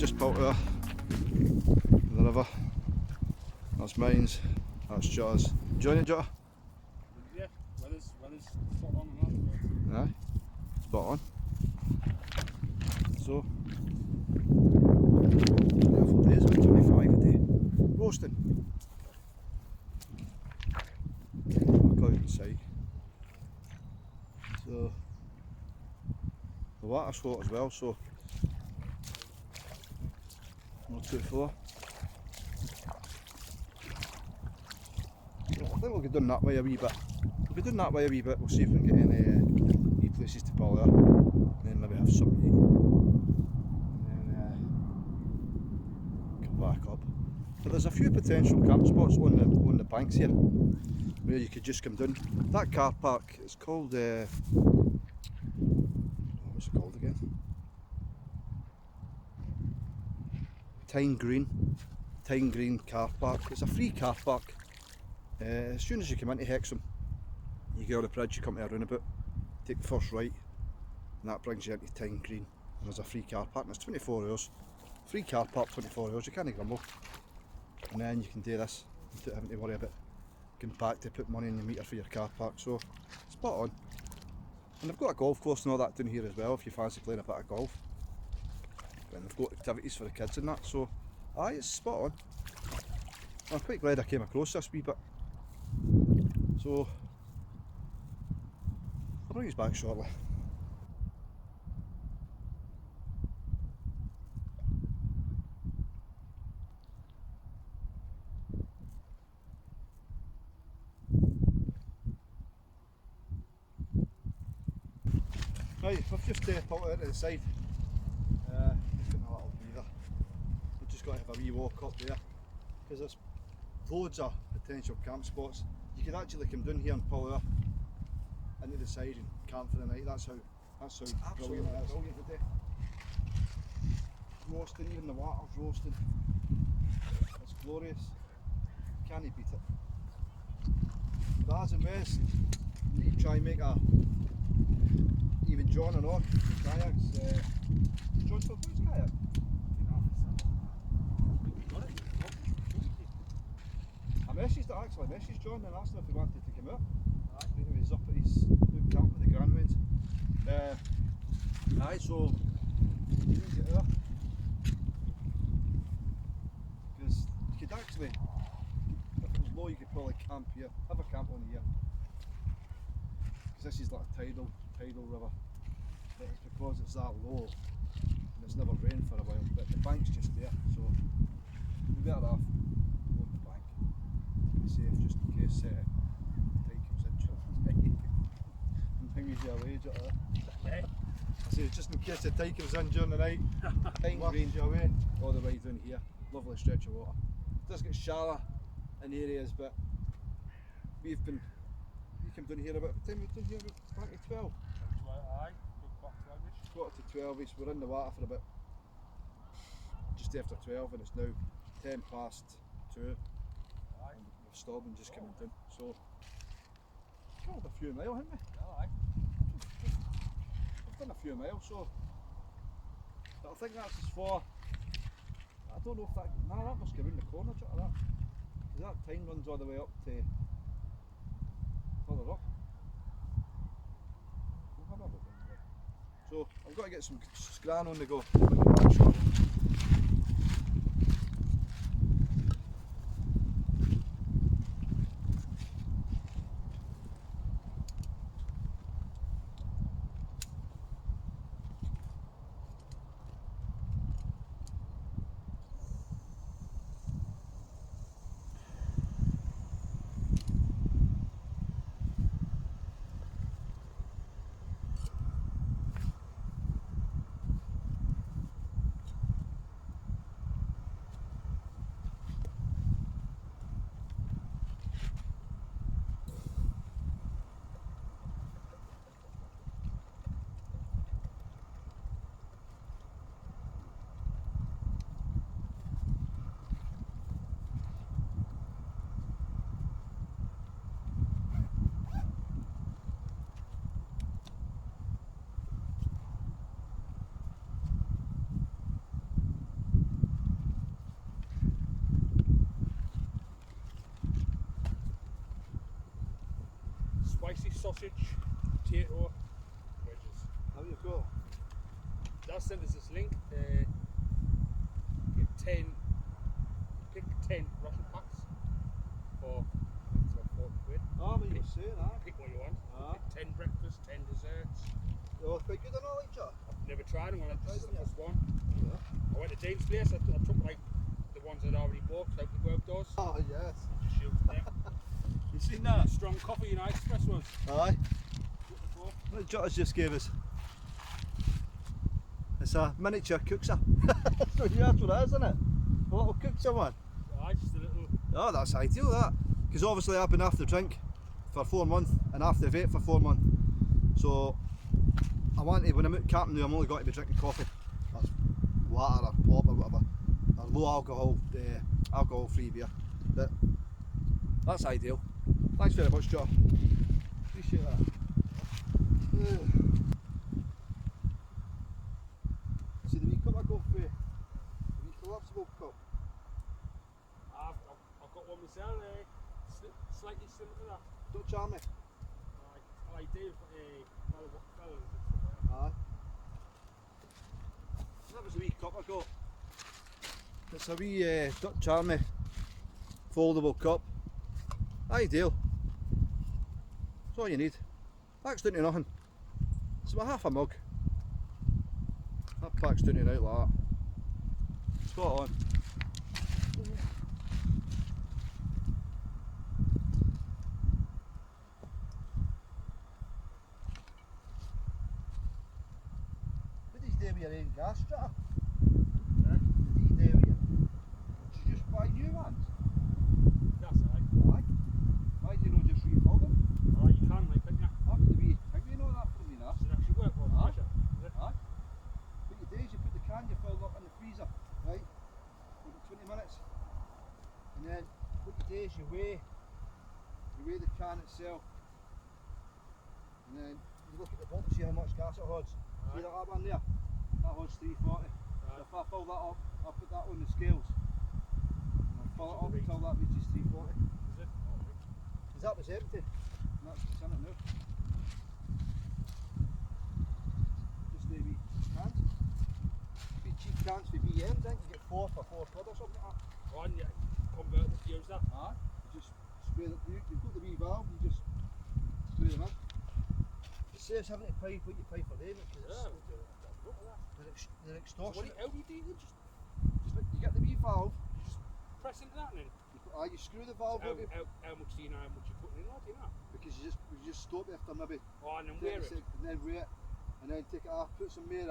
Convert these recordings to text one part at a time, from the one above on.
just pulled there, the river. That's mine's, that's Jota's. Join it, Jota? Yeah, weather's spot on and that. Aye, spot on. So, beautiful days, 25 a day. Roasting. Look out inside. So, the water's hot as well, so not too far. I think we'll go down that way a wee bit. We'll go down that way a wee bit, we'll see if we can get any wee places to pull there. And then maybe have something to eat. And then come back up. But there's a few potential camp spots on the banks here where you could just come down. That car park, it's called what's it called again? Tyne Green car park. It's a free car park. As soon as you come into Hexham, you get on the bridge, you come to a roundabout, take the first right, and that brings you into Tyne Green. And there's a free car park, and it's 24 hours. Free car park, 24 hours, you can't grumble. And then you can do this without having to worry about going back to put money in the meter for your car park. So, spot on. And they've got a golf course and all that down here as well if you fancy playing a bit of golf. And they've got activities for the kids and that, so aye, it's spot on. I'm quite glad I came across this wee bit. So, I'll bring you back shortly. Right, I've just pulled it out to the side. Just getting a little breather. We've just got to have a wee walk up there because there's loads of potential camp spots. You could actually come down here and pull there into the side and camp for the night. That's how brilliant it is. Brilliant today. Roasting, even the water's roasting. It's glorious. Can't beat it. Bars and West, you need to try and make a, even John and all, kayaks. John still plays kayak? I messaged John and asked him if he wanted to come out. He was up at his new camp with the grandwins. Aye, so you can get there. Because you could actually, if it was low, you could probably camp here, have a camp on here. Because this is like a tidal river. But it's because it's that low and it's never rained for a while, but the bank's just there, so we'd be better off on the bank to be safe, just in case the tide comes in and brings you away. I say just in case the tide comes in during the night, Tyne brings you away all the way down here. Lovely stretch of water. It does get shallow in areas, but we come down here about, what time we down here, about 12? Aye, Quarter to 12ish. We're in the water for about just after 12 and it's now 10 past 2. And we've stopped and just coming down. So, we've travelled a few miles, haven't we? We've done a few miles, so. But I think that's as far. I don't know if that. Nah, that must go round the corner, just like that. Because that Tyne runs all the way up to further up. So I've got to get some scran on the go. sausage, potato, wedges. How you go? That sent us this link. Pick 10 ration packs for it's about 40 quid. Oh, but you were saying that. Pick what you want. Ah. Pick 10 breakfast, 10 desserts. Oh, quite good on all each other. I've never tried them. This is the them, yeah. first one. Yeah. I went to Dave's place. I took like the ones I'd already bought out the go outdoors. Oh, yes. Just used them. You seen that? Strong coffee, espressos. Aye. What Jotters just gave us. It's a miniature cookser. So yeah, that's what it is, isn't it? A little cookser one. Aye, just a little. Oh, that's ideal, that. Because obviously I've been after drink for 4 months and after vape for 4 months. So I want to, when I'm out camping now, I'm only going to be drinking coffee. Or water or pop or whatever. Or low alcohol, alcohol free beer. But that's ideal. Thanks very much, Joe. Appreciate that. See the wee cup I got for you? The wee collapsible cup. I've got one myself. Slightly similar to that. Don't charm me. I do. Fellas. Aye. That was the wee cup I got. It's a wee Dutch Army foldable cup. Ideal. That's all you need. Packs down to nothing. It's about half a mug. That packs down to out like that. Spot on. What did you do with your own gas stritter? What did you do with your... Did you just buy new ones? That's alright. Aye. Why do you not just refill them? Oh, you can, like, couldn't you? I've got the wee thing, you know that from me now. Does it actually work? Well, Aye. pressure. Is it? Aye. What you do is you put the can you filled up in the freezer, right? For about 20 minutes. And then what you do is you weigh the can itself. And then you look at the bottom, see how much gas it holds. See that one there? That holds 340. So if I fill that up, I'll put that on the scales. And I'll fill it up until that reaches 340. Is it? Oh, right. Because that was empty. And that's what's in it now. Just the wee cans. Wee cheap cans for BMs, I think you get 4 for £4 or something like that. Oh, and you convert it to use that. Aye. You just spray them, you've got the wee valve, you just spray them in. It saves having to pay what you pay for them, because Yeah, we'll do it. Look at that. they're So what extortionate. how do you do it? Just You get the wee valve, press into that and then. you screw the valve How, into it, how much do you know how much you're putting in that, do you know? because you just stop after maybe Oh, and then 30 wear it. seconds, and then weigh it, and then take it off, put some more in,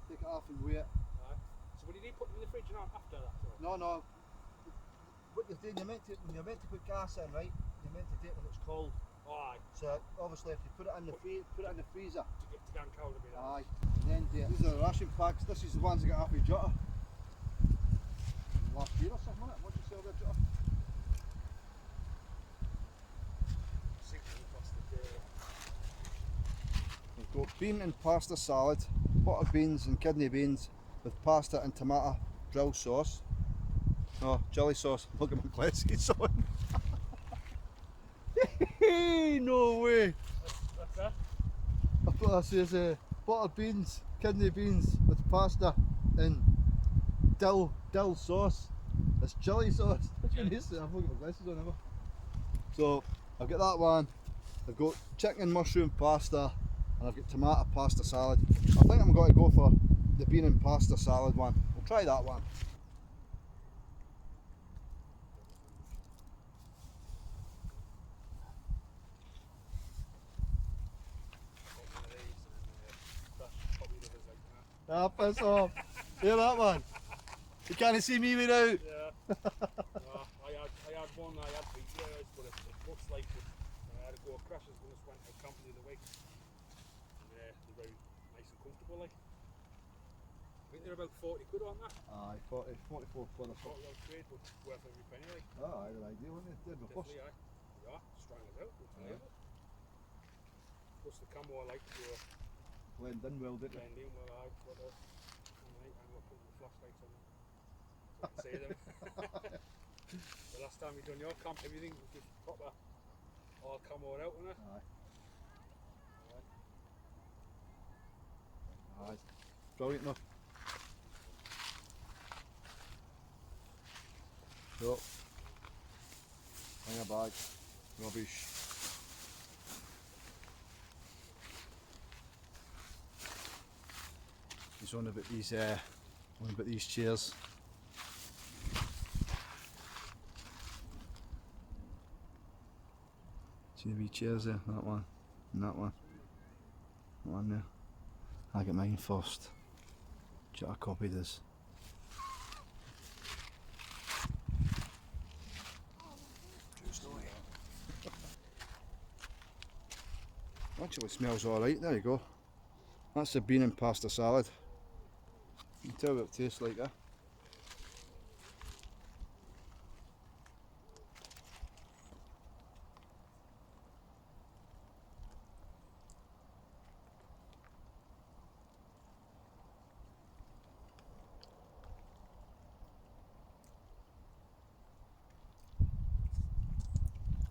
take it off and weigh it. Right. So what do you do? Put them in the fridge and after that? Or? No. What you're doing, when you're meant to put gas in, right? You're meant to do it when it's cold. Oh, aye. So obviously, if you put it in the freezer, To get cold a bit. aye, and then do it. These are the ration packs. This is the ones I got off with Jutta last year or something, wasn't it? What did you sell there, Jutta? 6 plus the day. We've got bean and pasta salad, buttered beans and kidney beans with pasta and tomato drill sauce. Oh, chilli sauce. Look at my glasses on. No way. What's that? I thought that says buttered beans, kidney beans with pasta and dill sauce. It's chilli sauce. What can you say? I've got my glasses on ever. So I've got that one. I've got chicken and mushroom pasta, and I've got tomato pasta salad. I think I'm going to go for the bean and pasta salad one. We'll try that one. One of these and that's probably the others like that. Ah, piss off. Hear that one? You can't see me without. Yeah. I had one, I had for years, but it looks like it. I had to go across as when I went to camp the other week. And they're very nice and comfortable, like. I think they're about 40 quid on that. Aye, 44 quid or something. 40 odd quid, but worth every penny, like. Oh, they're ideal, aren't they? They're the first. Definitely, aye. Yeah, strong as out. Yeah. Plus the camo I like to Blend in well, didn't blend in well, aye. What else? On the night time, we're putting the flashlights on them. So I can see them. The last time we done your camp, everything was just proper all camo out on it. Aye. Aye. Brilliant enough. So, hang a bag, rubbish. He's on about these chairs. See the wee chairs there? That one, and that one. That one there. I get mine first. Should I copy this? True story. Actually smells alright, there you go. That's the bean and pasta salad. You can tell what it tastes like, eh?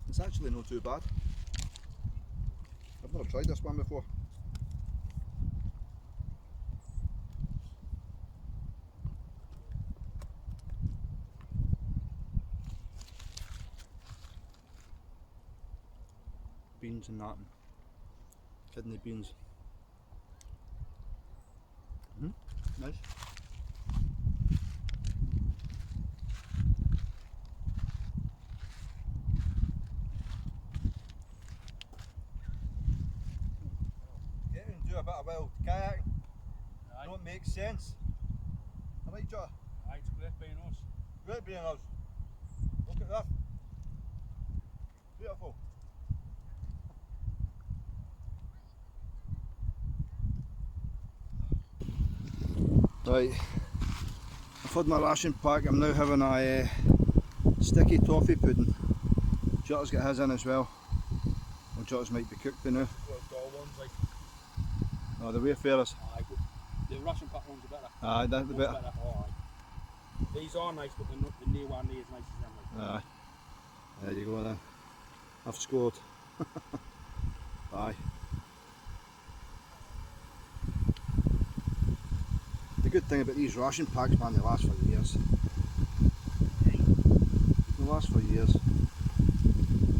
It's actually not too bad. I've never tried this one before. Beans and that, and kidney beans. Nice. Getting to do a bit of wild kayaking. Aye. Don't make sense. I like Joe. Aye, it's great being us. Great being us. Look at that. Beautiful. Right, I've had my ration pack. I'm now having a sticky toffee pudding. Jotter's got his in as well. Well, Jotter's might be cooked now. Well, dull ones like. Oh, the Wayfarers. Aye, but the Russian pack ones are better. Aye, that's the Much better. Oh, aye. These are nice, but the new one is as nice as them. Like. Aye, there you go then. I've scored. Aye. The good thing about these ration packs, man, they last for years. They last for years.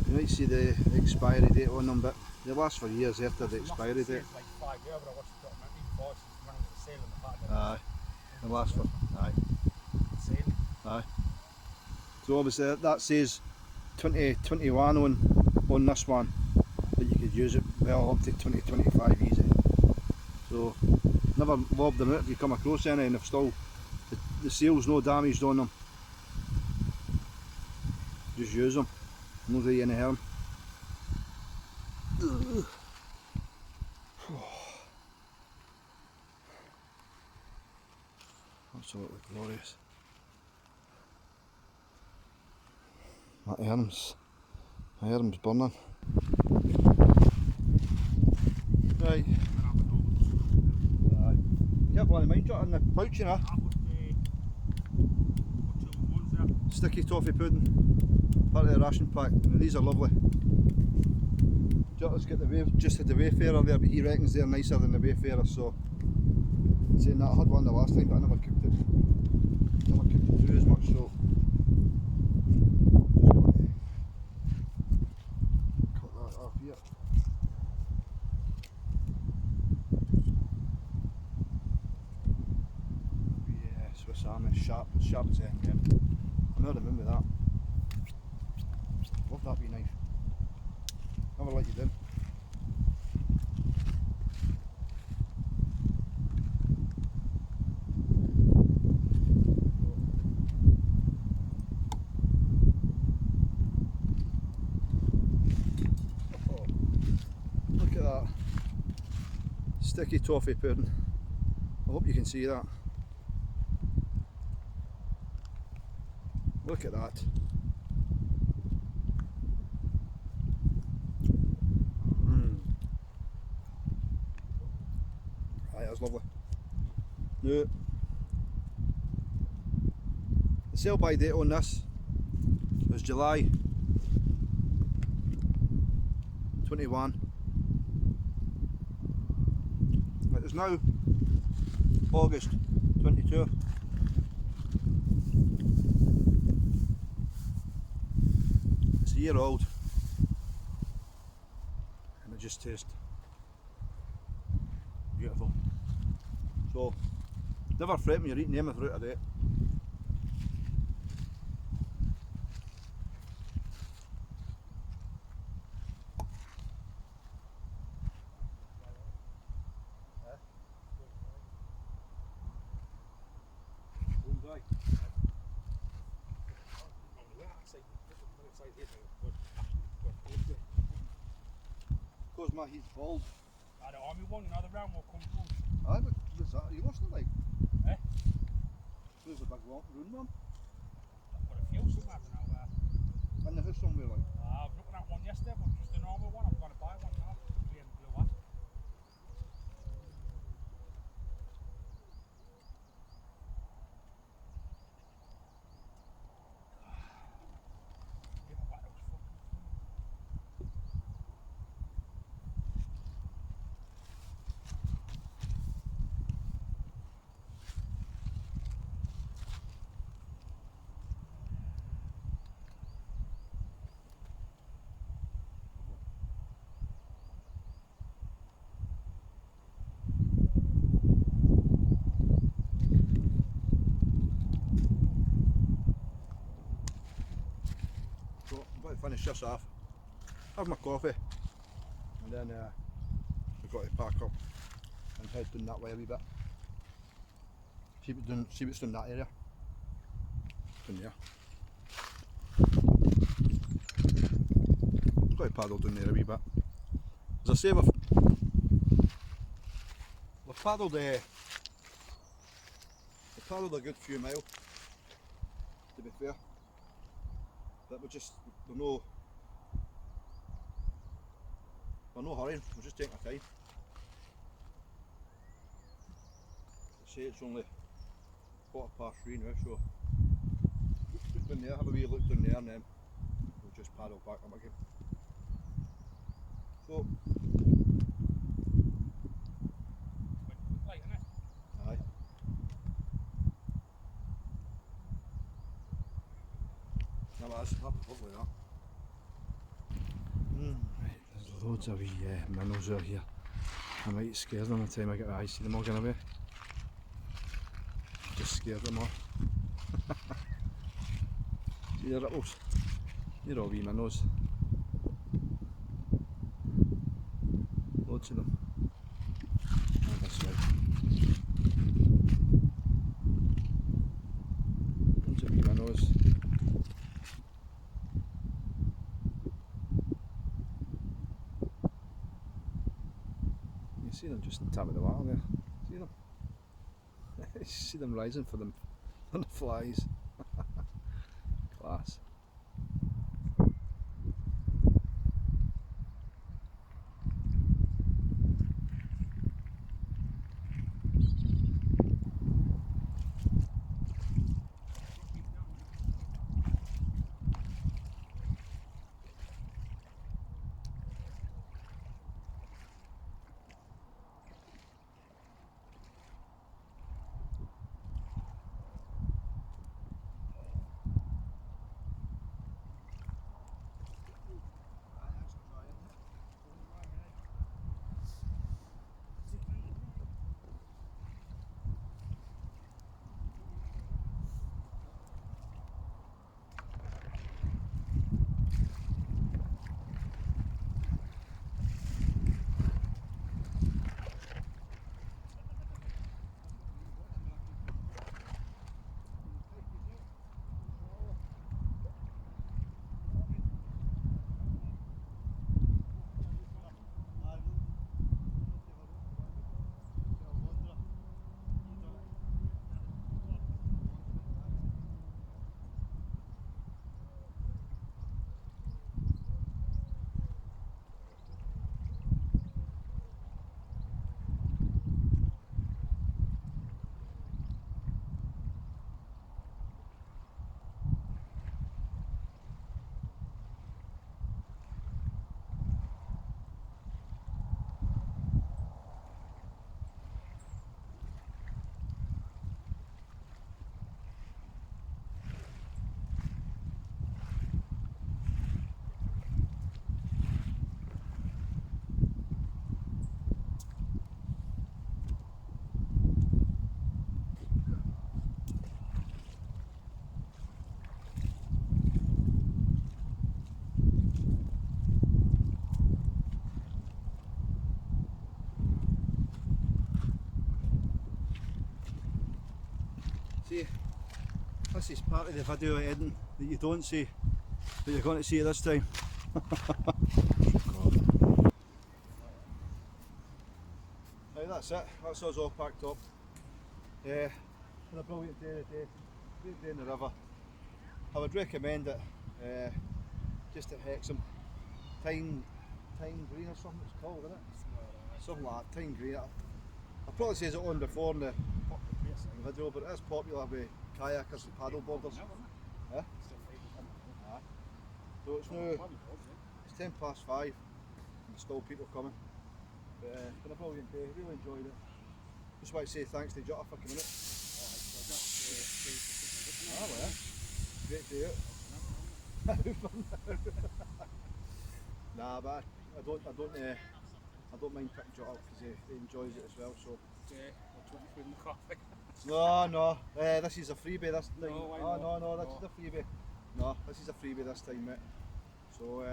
You might see the expiry date on them, but they last for years after the expiry date. It's like 5 years, but I watched the documentary before, she's running the sale in the pack. Aye, they last for, aye, Sale. aye. So obviously that says 2021 on this one, but you could use it well up to 2025 easy. So never lob them out if you come across any, and if still the seal's no damaged on them, just use them, no do you any harm. Absolutely glorious. My arm's burning. Right. Yeah, bloody mind shot in the pouch, you know. Sticky toffee pudding, part of the ration pack. Now, these are lovely. Jotter's got just had the Wayfarer there, but he reckons they're nicer than the Wayfarer, so saying that, I had one the last time but I never cooked it. Never cooked it through as much, so just cut that off here. Yeah, Swiss Army, sharp as anything, yeah. I know, remember that. Love that wee knife. Never let you down. Oh, look at that. Sticky toffee pudding. I hope you can see that. Look at that. Right, that's lovely. Now, the sell by date on this was July 21. It is now August 22. It's a year old and it just tastes beautiful. So never fret when you're eating them fruit a day. Because my heat's cold. The army one, another round will come through. Aye, but what's that? You lost it like? Eh? There's a big round one. I've got a few somewhere, I don't know where. In the house somewhere like. I was looking at one yesterday, but just a normal one. I'm going to buy one now. Plain blue one. Yeah, but that was fucking fun. So I'm going to finish this off, have my coffee, and then we've got to pack up and head down that way a wee bit. See what's down that area. Down there. I've got to paddle down there a wee bit. As I say, we've paddled a good few miles, to be fair. But we're no hurrying, we're just taking our time. I say it's only 3:15 now, so just down there, have a wee look down there, and then we'll just paddle back up again. So, Went quick like, innit? aye. No, but that's lovely that. Right, there's loads of wee minnows out here. I might scare them by the time I get my eyes see them all going away. Just scared them all. See the ripples? They're all wee minnows. Loads of them. And this way. Loads of wee minnows. You see them just on top of the water there. See them? You see them rising for them on the flies. Class. This is part of the video editing that you don't see, but you're going to see this time. Right, that's it. That's us all packed up. Had a brilliant day today. Great day in the river. I would recommend it. Just at Hexham. Tyne Green or something it's called, isn't it? Something like that. Tyne Green. I probably says it on before in the video, but it is popular with kayakers and paddle boarders. Yeah? So it's now, it's 5:10 and there's still people coming. But it's been a brilliant day, really enjoyed it. Just want to say thanks to Jutta for coming out. Ah, well, great day out. Nah, but I don't mind picking Jutta up because he enjoys it as well. So. No, this is a freebie this time. No, this is a freebie. No, this is a freebie this time, mate. So,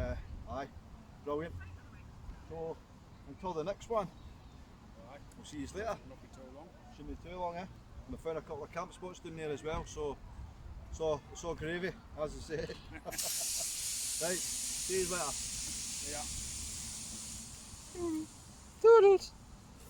aye, brilliant. So, until the next one, we'll see you later. Shouldn't be too long, eh? And I found a couple of camp spots down there as well, so it's all gravy, as I say. Right, see you later. Yeah. Toodles.